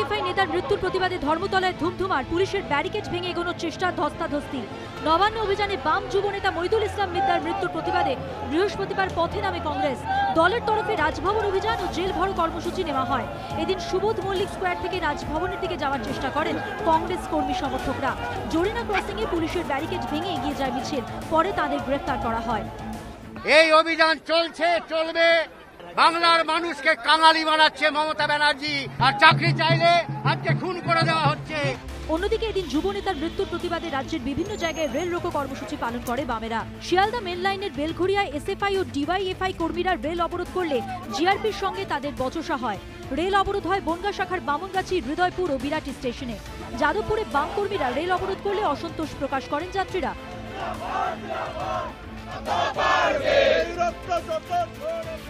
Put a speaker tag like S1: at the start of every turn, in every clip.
S1: DYFI নেতার মৃত্যুর প্রতিবাদে ধর্মতলায় ধুমধুমার, পুলিশের ব্যারিকেড ভেঙে এগোনোর চেষ্টা, ধস্তাধস্তি। নবান্ন অভিযানে বাম যুব নেতা মইদুল ইসলাম মিদ্দার মৃত্যুর প্রতিবাদে বৃহস্পতিবার পথে নামে কংগ্রেস। দলের তরফে রাজভবন অভিযান ও জেল ভরো কর্মসূচি নেওয়া হয়। এদিন সুবোধ মল্লিক স্কোয়ার থেকে রাজভবনের দিকে যাওয়ার চেষ্টা করেন কংগ্রেস কর্মী সমর্থকরা। জরিনা ক্রসিংয়ে পুলিশের ব্যারিকেড ভেঙে এগিয়ে যায় মিছিল, পরে তাদের গ্রেফতার করা হয়।
S2: এই অভিযান চলছে, চলবে। বাংলার মানুষকে কাঙালি বানাচ্ছে মমতা ব্যানার্জি, আর চাকরি চাইলে আজকে খুন করে দেওয়া হচ্ছে।
S1: অন্যদিকে এদিন যুব নেতার মৃত্যুর প্রতিবাদে রাজ্যের বিভিন্ন জায়গায় রেল রোকো কর্মসূচি পালন করে বামেরা। শিয়ালদা মেন লাইনের বেলঘড়িয়ায় এসএফআই ও ডিওয়াইএফআই কর্মীরা রেল অবরোধ করলে জিআরপির সঙ্গে তাদের বচসা হয়। রেল অবরোধ হয় বনগা শাখার বামনগাছি, হৃদয়পুর ও বিরাটি স্টেশনে। যাদবপুরে বাম কর্মীরা রেল অবরোধ করলে অসন্তোষ প্রকাশ করেন যাত্রীরা।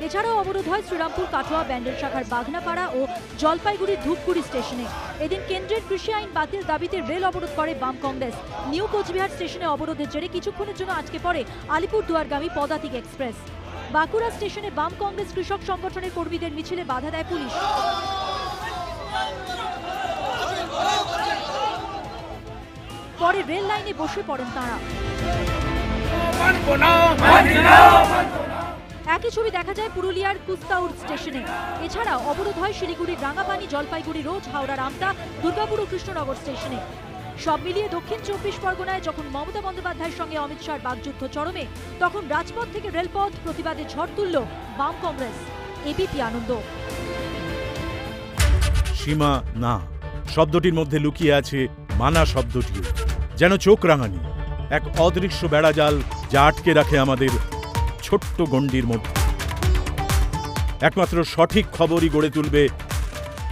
S1: এছাড়াও অবরোধ হয় শ্রীরামপুর কাটোয়া ব্যান্ডেল শাখার বাঘনাপাড়া ও জলপাইগুড়ির ধূপগুড়ি স্টেশনে। এদিন কেন্দ্রের কৃষি আইন বাতিল দাবিতে রেল অবরোধ করে বাম কংগ্রেস। নিউ কোচবিহার স্টেশনে অবরোধের জেরে কিছুক্ষণের জন্য আটকে পড়ে আলিপুরদুয়ারগামী পদাতিক এক্সপ্রেস। বাঁকুড়া স্টেশনে বাম কংগ্রেস কৃষক সংগঠনের কর্মীদের মিছিলে বাধা দেয় পুলিশ। পরে রেল লাইনে বসে পড়েন তাঁরা। একই ছবি দেখা যায় পুরুলিয়ার কুস্তাউর স্টেশনে। এছাড়াও অবরোধ হয় শিলিগুড়ির রাঙাপানি, জলপাইগুড়ি রোড, হাওড়ার আমতা, দুর্গাপুর ও কৃষ্ণনগর স্টেশনে। সব মিলিয়ে দক্ষিণ 24 পরগনায় যখন মমতা বন্দ্যোপাধ্যায়ের সঙ্গে অমিত শাহর বাকযুদ্ধ চরমে, তখন রাজপথ থেকে রেলপথ প্রতিবাদে ঝড় তুলল বাম কংগ্রেস। এবিপি আনন্দ।
S3: সীমা না শব্দটির মধ্যে লুকিয়ে আছে মানা শব্দটিও, যেন চোখ রাঙানি এক অদৃশ্য বেড়াজাল, যা আটকে রাখে আমাদের ছোট্ট গণ্ডির মধ্যে। একমাত্র সঠিক খবরই গড়ে তুলবে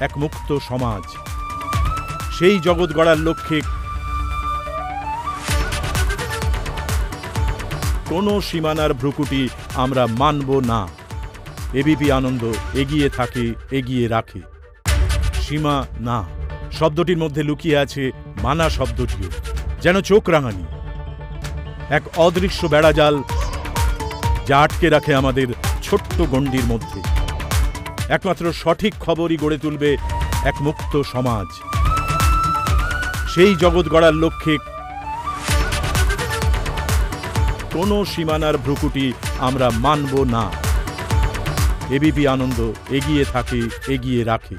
S3: এক মুক্ত সমাজ। সেই জগৎ গড়ার লক্ষ্যে কোনো সীমানার ভ্রুকুটি আমরা মানব না। এবিপি আনন্দ এগিয়ে থাকে, এগিয়ে রাখে। সীমা না শব্দটির মধ্যে লুকিয়ে আছে মানা শব্দটিও, যেন চোখ রাঙানি এক অদৃশ্য বেড়াজাল, যা আটকে রাখে আমাদের ছোট্ট গণ্ডির মধ্যে। একমাত্র সঠিক খবরই গড়ে তুলবে এক মুক্ত সমাজ। সেই জগৎ গড়ার লক্ষ্যে কোনো সীমানার ভ্রুকুটি আমরা মানব না। এবিপি আনন্দ এগিয়ে থাকে, এগিয়ে রাখে।